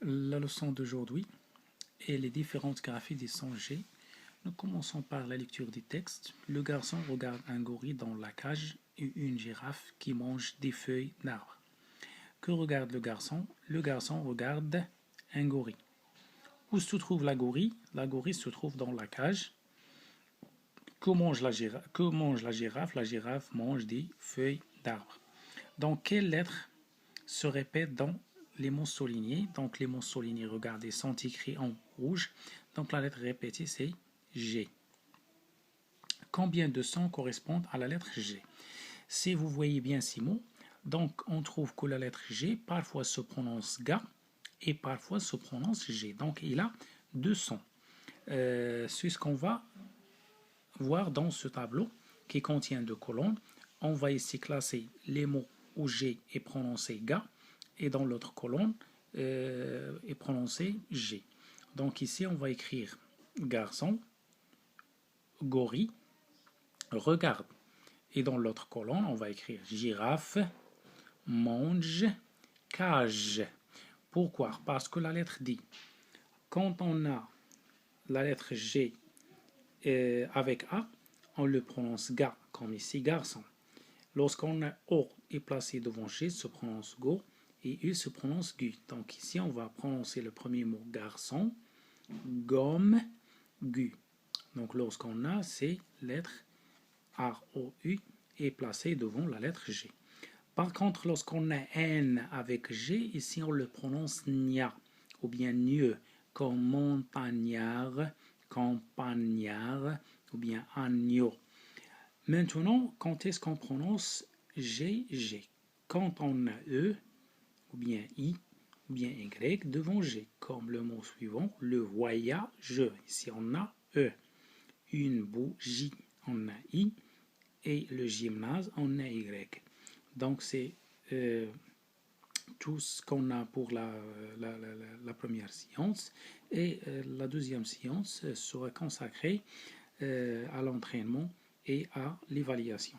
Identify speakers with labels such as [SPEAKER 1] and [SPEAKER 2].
[SPEAKER 1] La leçon d'aujourd'hui est les différentes graphies des sons G. Nous commençons par la lecture du texte. Le garçon regarde un gorille dans la cage et une girafe qui mange des feuilles d'arbre. Que regarde le garçon? Le garçon regarde un gorille. Où se trouve la gorille? La gorille se trouve dans la cage. Que mange la girafe? La girafe mange des feuilles d'arbre. Donc, quelles lettres se répètent dans les mots soulignés? Donc, les mots soulignés, regardez, sont écrits en rouge. Donc, la lettre répétée, c'est G. Combien de sons correspondent à la lettre G? Si vous voyez bien ces mots, donc on trouve que la lettre G parfois se prononce GA et parfois se prononce G. Donc, il a deux sons. C'est ce qu'on va voir dans ce tableau qui contient deux colonnes. On va ici classer les mots où G est prononcé GA et dans l'autre colonne est prononcé G. Donc ici on va écrire garçon, gorille, regarde. Et dans l'autre colonne on va écrire girafe, mange, cage. Pourquoi? Parce que la lettre D, quand on a la lettre G avec A, on le prononce ga, comme ici garçon. Lorsqu'on a O est placé devant G, se prononce go, et U se prononce gu. Donc ici, on va prononcer le premier mot garçon, gomme, gu. Donc lorsqu'on a ces lettres R, O, U est placé devant la lettre G. Par contre, lorsqu'on a N avec G, ici on le prononce nia, ou bien nieu, comme montagnard, campagnard, ou bien agneau. Maintenant, quand est-ce qu'on prononce G, G? Quand on a E, ou bien I, ou bien Y devant G, comme le mot suivant, le voyage. Ici, on a E. Une bougie, on a I. Et le gymnase, on a Y. Donc, c'est tout ce qu'on a pour la première séance. Et la deuxième séance sera consacrée à l'entraînement et à l'évaluation.